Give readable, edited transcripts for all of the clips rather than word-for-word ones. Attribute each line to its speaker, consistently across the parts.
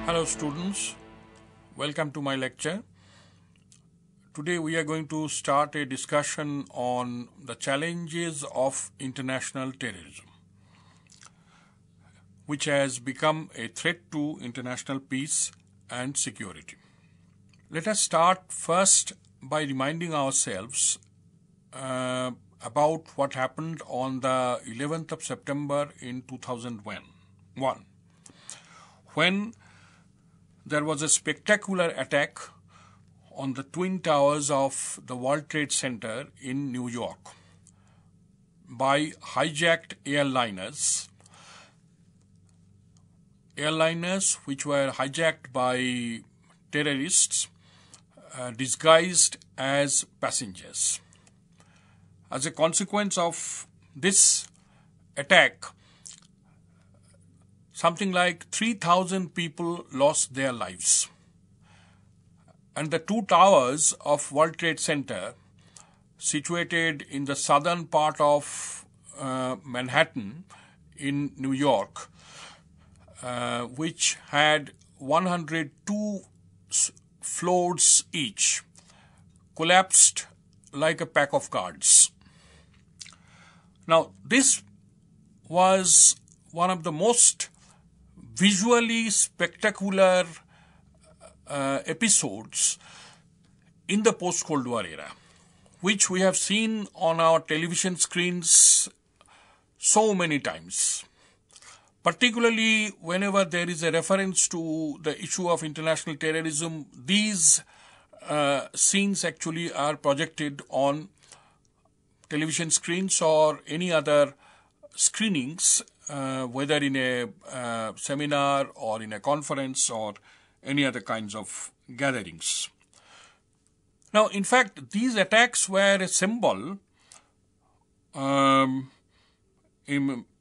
Speaker 1: Hello students, welcome to my lecture. Today we are going to start a discussion on the challenges of international terrorism, which has become a threat to international peace and security. Let us start first by reminding ourselves about what happened on the 11th of September in 2001, when there was a spectacular attack on the Twin Towers of the World Trade Center in New York by hijacked airliners. Airliners which were hijacked by terrorists disguised as passengers. As a consequence of this attack, something like 3,000 people lost their lives. And the two towers of World Trade Center, situated in the southern part of Manhattan in New York, which had 102 floors each, collapsed like a pack of cards. Now, this was one of the most visually spectacular episodes in the post-Cold War era, which we have seen on our television screens so many times. Particularly whenever there is a reference to the issue of international terrorism, these scenes actually are projected on television screens or any other screenings, whether in a seminar or in a conference or any other kinds of gatherings. Now, in fact, these attacks were a symbol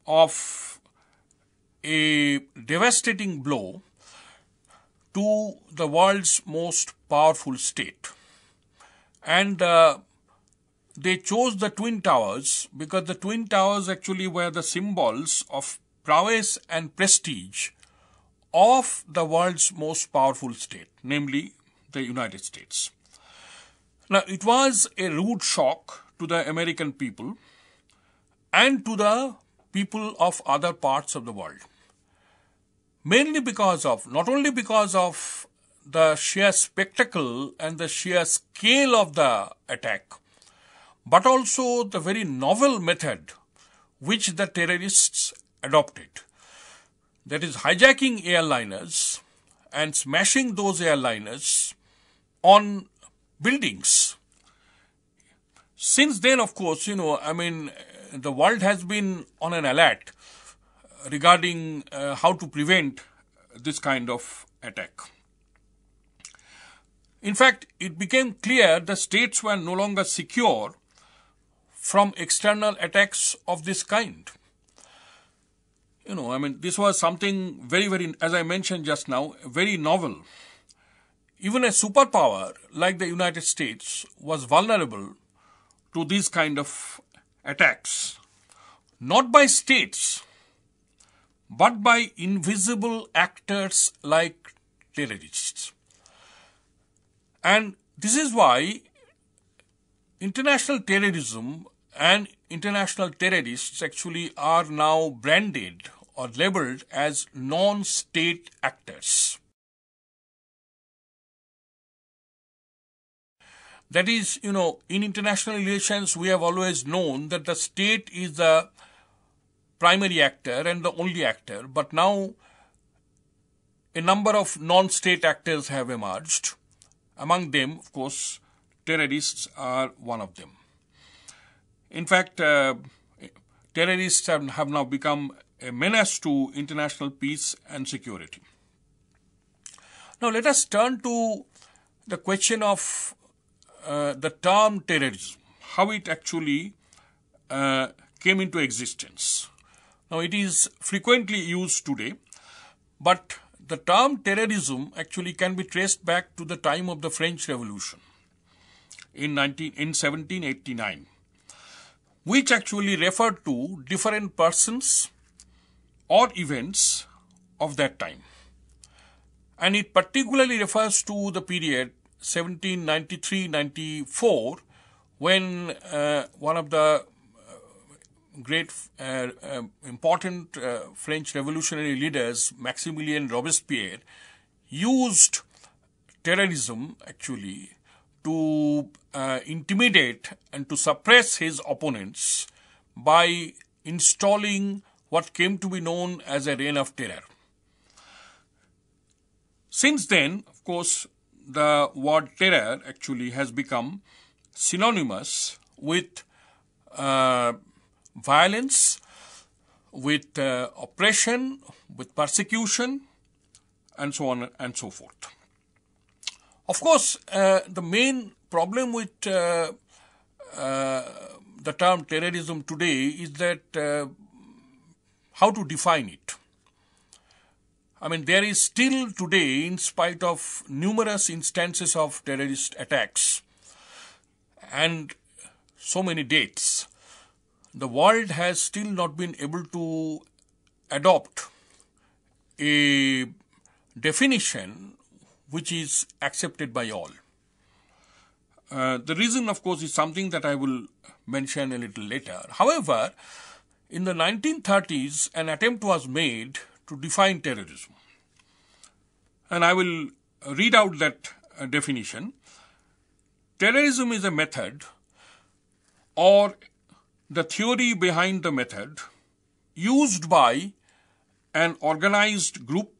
Speaker 1: of a devastating blow to the world's most powerful state. And they chose the Twin Towers because the Twin Towers actually were the symbols of prowess and prestige of the world's most powerful state, namely the United States. Now, it was a rude shock to the American people and to the people of other parts of the world. Mainly because of, not only because of the sheer spectacle and the sheer scale of the attack, but also the very novel method which the terrorists adopted. That is, hijacking airliners and smashing those airliners on buildings. Since then, of course, the world has been on an alert regarding how to prevent this kind of attack. In fact, it became clear the states were no longer secure from external attacks of this kind. This was something very, as I mentioned just now, very novel. Even a superpower like the United States was vulnerable to these kind of attacks, not by states, but by invisible actors like terrorists. And this is why international terrorism and international terrorists actually are now branded or labeled as non-state actors. That is, in international relations, we have always known that the state is the primary actor and the only actor, but now a number of non-state actors have emerged. Among them, of course, terrorists are one of them. In fact, terrorists have now become a menace to international peace and security. Now, let us turn to the question of the term terrorism, how it actually came into existence. Now, it is frequently used today, but the term terrorism actually can be traced back to the time of the French Revolution in 1789, which actually referred to different persons or events of that time. and it particularly refers to the period 1793-94, when one of the great important French revolutionary leaders, Maximilien Robespierre, used terrorism actually to intimidate and to suppress his opponents by installing what came to be known as a reign of terror. Since then, of course, the word terror actually has become synonymous with violence, with oppression, with persecution, and so on and so forth. Of course, the main problem with the term terrorism today is that how to define it. I mean, there is still today, in spite of numerous instances of terrorist attacks and so many dates, the world has still not been able to adopt a definition which is accepted by all. The reason, of course, is something that I will mention a little later. However, in the 1930s, an attempt was made to define terrorism. And I will read out that definition. Terrorism is a method or the theory behind the method used by an organized group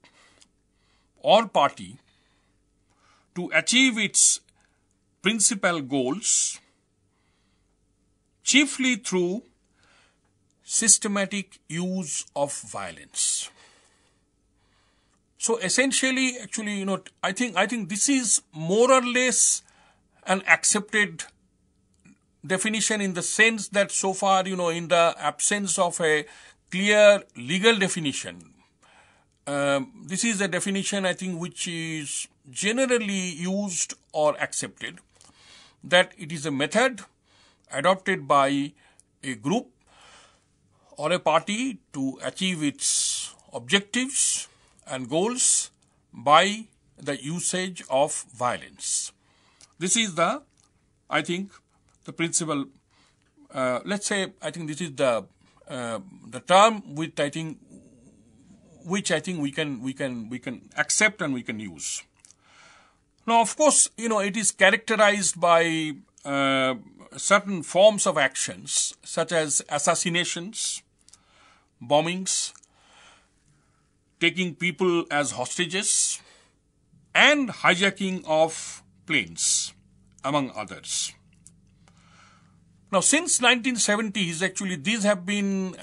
Speaker 1: or party to achieve its principal goals, chiefly through systematic use of violence. So essentially, actually, I think this is more or less an accepted definition, in the sense that so far, in the absence of a clear legal definition, this is a definition, I think, which is generally used or accepted, that it is a method adopted by a group or a party to achieve its objectives and goals by the usage of violence. This is the, I think, the principle. Let's say, I think this is the term which I think we can accept and we can use. Now, of course, it is characterized by certain forms of actions such as assassinations, bombings, taking people as hostages, and hijacking of planes, among others. Now, since 1970s, actually, these have been,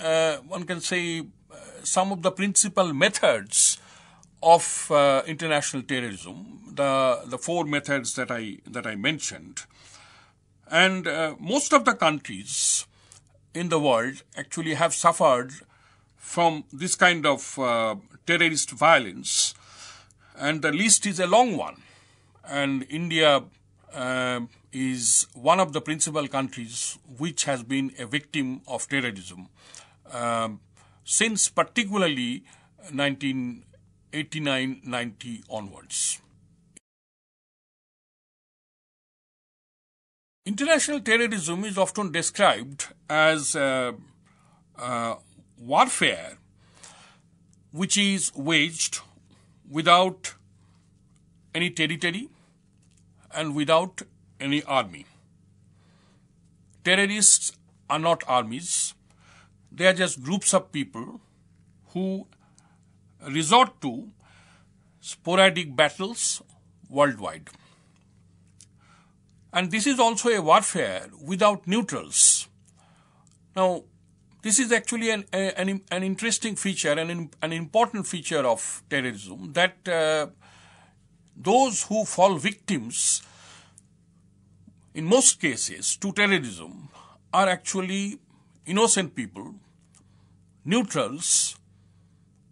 Speaker 1: one can say, some of the principal methods of international terrorism, the four methods that I mentioned. And most of the countries in the world actually have suffered from this kind of terrorist violence, and the list is a long one. And India is one of the principal countries which has been a victim of terrorism since particularly 1989-90 onwards. International terrorism is often described as warfare which is waged without any territory and without any army. Terrorists are not armies. They are just groups of people who resort to sporadic battles worldwide. And this is also a warfare without neutrals. Now, this is actually an interesting feature and an important feature of terrorism, that those who fall victims, in most cases, to terrorism are actually innocent people, neutrals,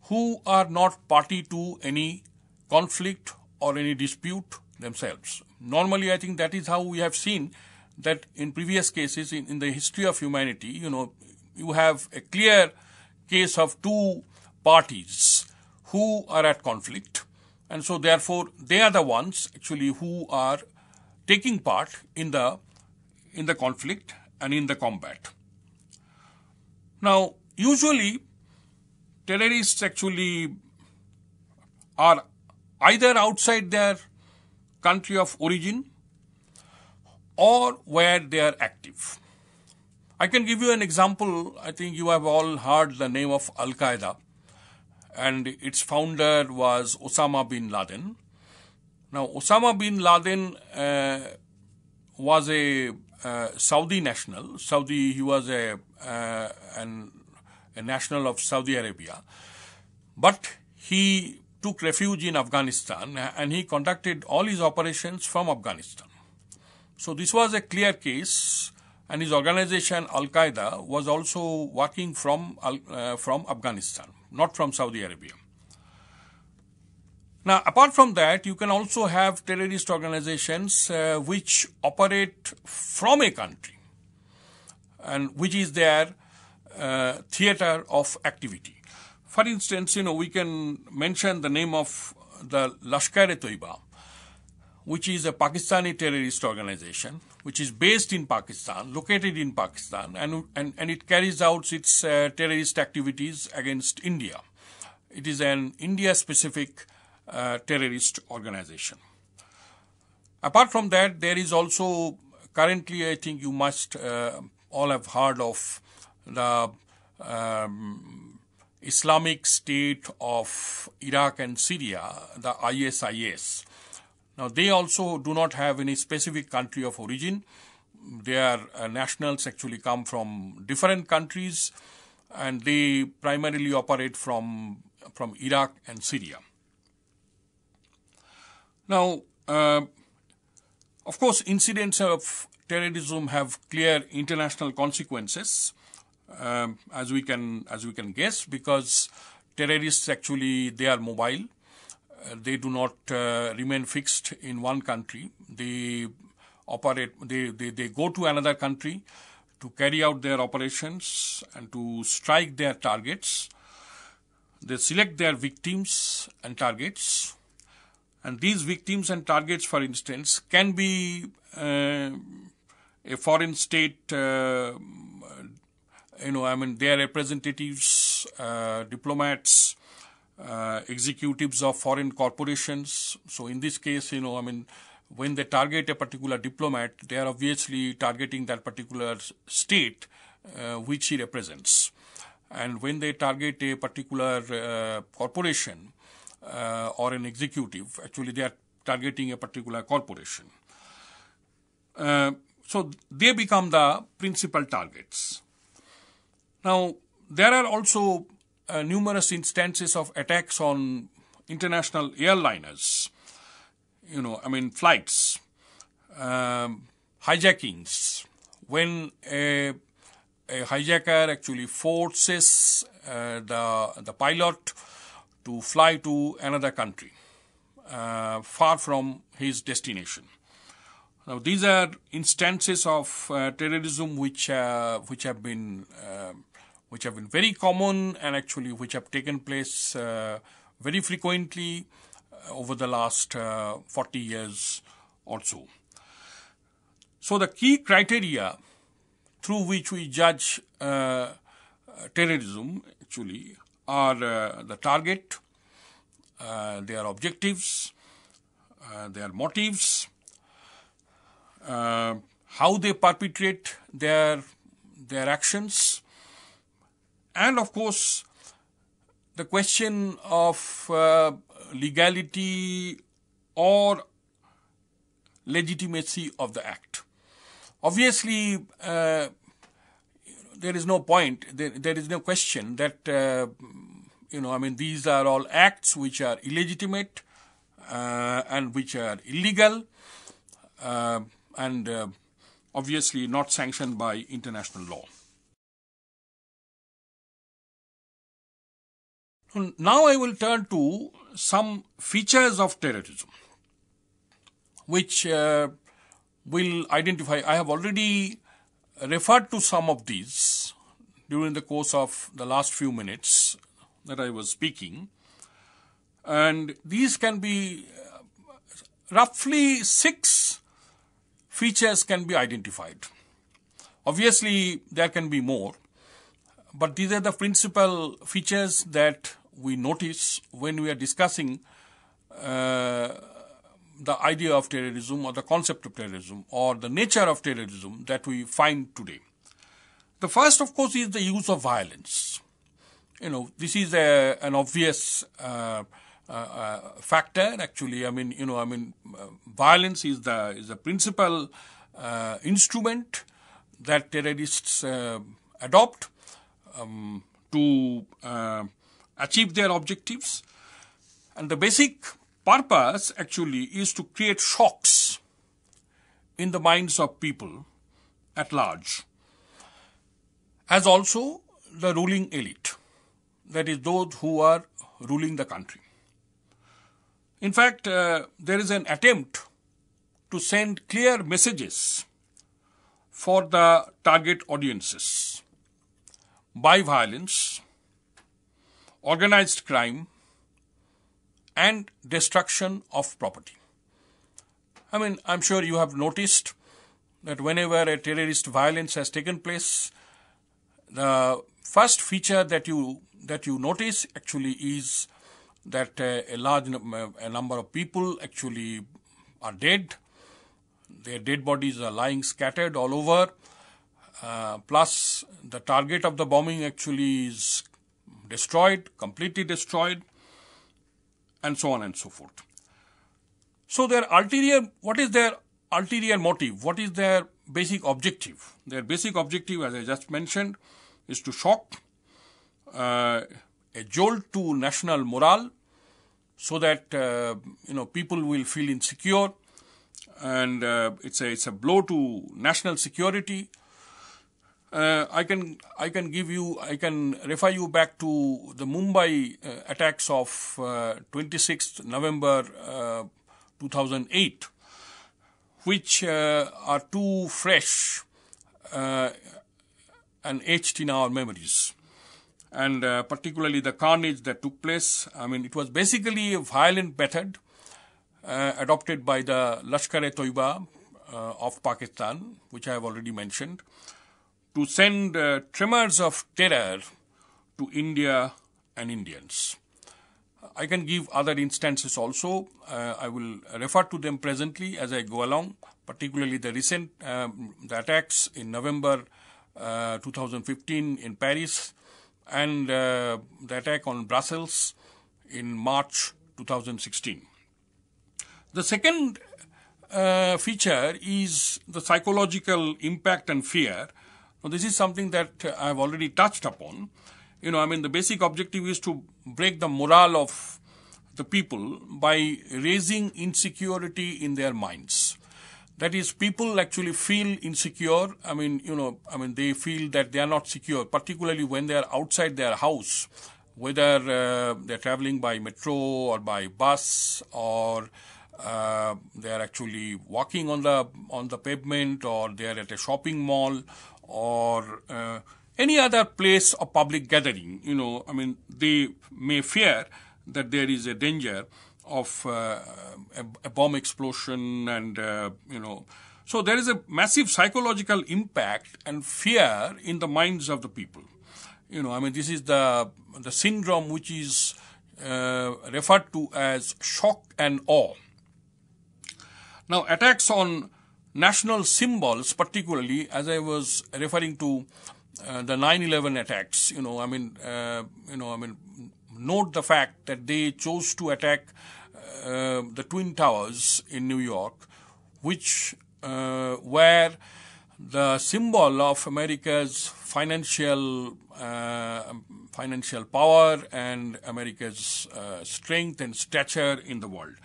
Speaker 1: who are not party to any conflict or any dispute themselves. Normally, I think that is how we have seen that in previous cases in the history of humanity, you have a clear case of two parties who are at conflict, and so therefore they are the ones actually who are taking part in the conflict and in the combat. Now, usually terrorists actually are either outside their country of origin or where they are active. I can give you an example. I think you have all heard the name of Al-Qaeda, and its founder was Osama bin Laden. Now, Osama bin Laden was a Saudi national. He was a national of Saudi Arabia, but he took refuge in Afghanistan and he conducted all his operations from Afghanistan. So this was a clear case, and his organization Al-Qaeda was also working from Afghanistan, not from Saudi Arabia. Now, apart from that, you can also have terrorist organizations which operate from a country and which is their theater of activity. For instance, we can mention the name of the Lashkar-e-Toiba, which is a Pakistani terrorist organization, which is based in Pakistan, located in Pakistan, and it carries out its terrorist activities against India. It is an India-specific terrorist organization. Apart from that, there is also currently, I think you must all have heard of the Islamic State of Iraq and Syria, the ISIS. Now, they also do not have any specific country of origin. Their nationals actually come from different countries, and they primarily operate from Iraq and Syria. Now, of course, incidents of terrorism have clear international consequences, as we can guess, because terrorists actually, they are mobile. They do not remain fixed in one country. They operate. They go to another country to carry out their operations and to strike their targets. They select their victims and targets, and these victims and targets, for instance, can be a foreign state. Their representatives, diplomats, executives of foreign corporations. So in this case, when they target a particular diplomat, they are obviously targeting that particular state which he represents. And when they target a particular corporation or an executive, actually they are targeting a particular corporation. So they become the principal targets. Now, there are also numerous instances of attacks on international airliners, flights, hijackings, when a hijacker actually forces the pilot to fly to another country far from his destination. Now, these are instances of terrorism which have been very common, and actually which have taken place very frequently over the last 40 years or so. So the key criteria through which we judge terrorism actually are the target, their objectives, their motives, how they perpetrate their actions, and of course the question of legality or legitimacy of the act. Obviously, there is no point, there is no question that, these are all acts which are illegitimate and which are illegal and obviously not sanctioned by international law. Now I will turn to some features of terrorism which will identify. I have already referred to some of these during the course of the last few minutes that I was speaking. And these can be roughly 6 features can be identified. Obviously, there can be more, but these are the principal features that we notice when we are discussing the idea of terrorism or the concept of terrorism or the nature of terrorism that we find today. The first, of course, is the use of violence. This is an obvious factor. Actually, violence is the principal instrument that terrorists adopt to achieve their objectives. And the basic purpose actually is to create shocks in the minds of people at large, as also the ruling elite, that is those who are ruling the country. In fact, there is an attempt to send clear messages for the target audiences by violence, organized crime, and destruction of property. I'm sure you have noticed that whenever a terrorist violence has taken place, the first feature that you notice actually is that a large number of people actually are dead. Their dead bodies are lying scattered all over. Plus, the target of the bombing actually is destroyed, completely destroyed, and so on and so forth. So what is their ulterior motive? What is their basic objective? Their basic objective, as I just mentioned, is to shock, a jolt to national morale, so that people will feel insecure, and it's a blow to national security. I can refer you back to the Mumbai attacks of 26th November 2008, which are too fresh and etched in our memories. And particularly the carnage that took place. It was basically a violent method adopted by the Lashkar-e-Toiba of Pakistan, which I have already mentioned, to send tremors of terror to India and Indians. I can give other instances also. I will refer to them presently as I go along, particularly the recent the attacks in November 2015 in Paris, and the attack on Brussels in March 2016. The second feature is the psychological impact and fear. Now, this is something that I have already touched upon. The basic objective is to break the morale of the people by raising insecurity in their minds. That is, people actually feel insecure. They feel that they are not secure, particularly when they are outside their house, whether they're traveling by metro or by bus, or they are actually walking on the pavement, or they are at a shopping mall, or any other place of public gathering. They may fear that there is a danger of a bomb explosion, and so there is a massive psychological impact and fear in the minds of the people. This is the syndrome which is referred to as shock and awe. Now, attacks on national symbols, particularly as I was referring to the 9/11 attacks, note the fact that they chose to attack the Twin Towers in New York, which were the symbol of America's financial power and America's strength and stature in the world.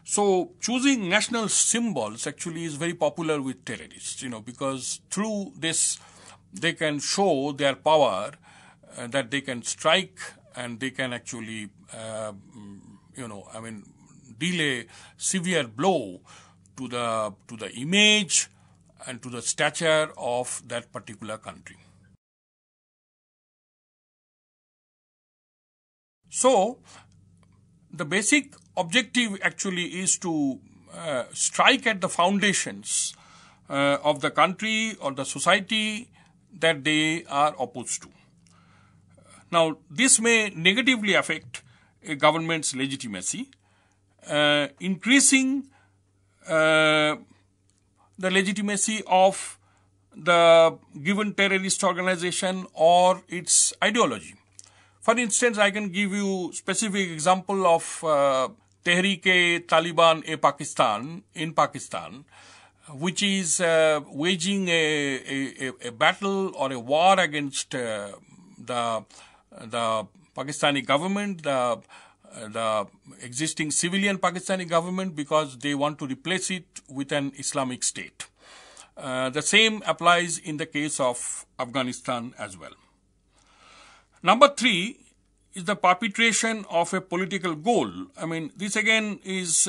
Speaker 1: So choosing national symbols actually is very popular with terrorists, because through this they can show their power, that they can strike, and they can actually, deal a severe blow to the image and to the stature of that particular country. So, the basic objective actually is to strike at the foundations of the country or the society that they are opposed to. Now, this may negatively affect a government's legitimacy, increasing the legitimacy of the given terrorist organization or its ideology. For instance, I can give you specific example of Tehreek-e-Taliban-e-Pakistan in Pakistan, which is waging a battle or a war against the Pakistani government, the existing civilian Pakistani government, because they want to replace it with an Islamic state. The same applies in the case of Afghanistan as well. Number 3 is the perpetration of a political goal. I mean, this again is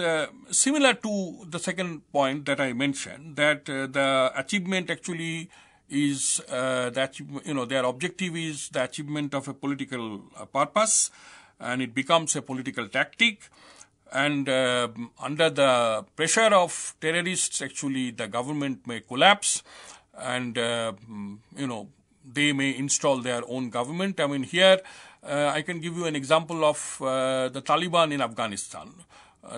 Speaker 1: similar to the second point that I mentioned, that the achievement actually is that, their objective is the achievement of a political purpose, and it becomes a political tactic. And under the pressure of terrorists, actually the government may collapse, and they may install their own government. I mean, here I can give you an example of the Taliban in Afghanistan.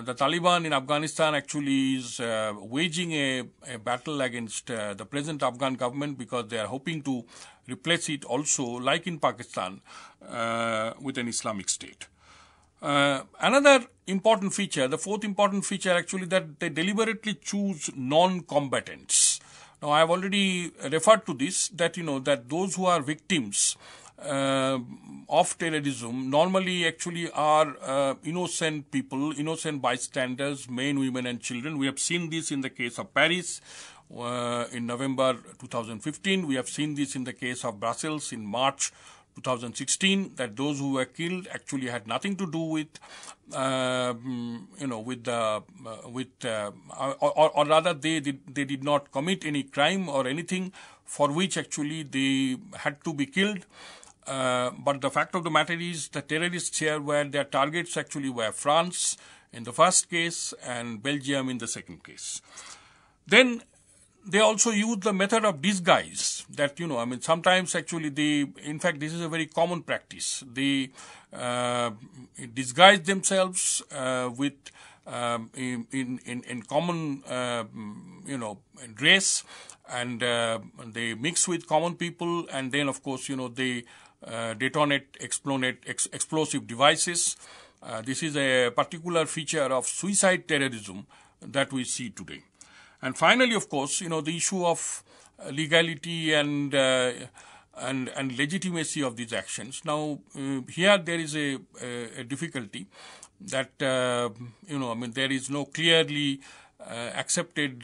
Speaker 1: The Taliban in Afghanistan actually is waging a battle against the present Afghan government because they are hoping to replace it also, like in Pakistan, with an Islamic state. Another important feature, the fourth important feature actually, that they deliberately choose non-combatants. Now, I have already referred to this, that that those who are victims of terrorism normally actually are innocent people, innocent bystanders, men, women and children. We have seen this in the case of Paris in November 2015. We have seen this in the case of Brussels in March 2016, that those who were killed actually had nothing to do with, or rather they did not commit any crime or anything for which actually they had to be killed. But the fact of the matter is the terrorists here their targets actually were France in the first case and Belgium in the second case. Then they also use the method of disguise, that, sometimes actually in fact this is a very common practice. They disguise themselves with in common dress, and they mix with common people, and then of course they detonate explosive devices. This is a particular feature of suicide terrorism that we see today. And finally, of course, the issue of legality and legitimacy of these actions. Now, here there is a difficulty that there is no clearly accepted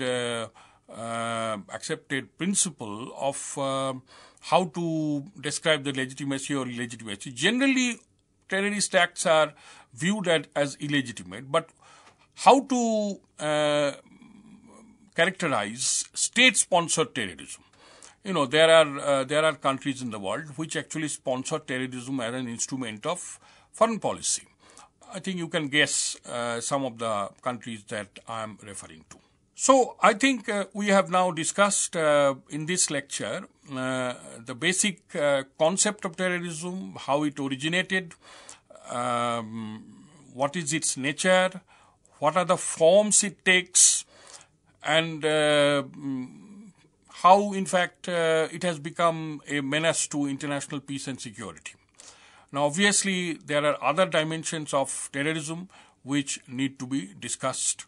Speaker 1: principle of how to describe the legitimacy or illegitimacy. Generally, terrorist acts are viewed as illegitimate, but how to characterize state-sponsored terrorism? There are countries in the world which actually sponsor terrorism as an instrument of foreign policy. I think you can guess some of the countries that I am referring to. So I think we have now discussed in this lecture the basic concept of terrorism, how it originated, what is its nature, what are the forms it takes, and how, in fact, it has become a menace to international peace and security. Now, obviously, there are other dimensions of terrorism which need to be discussed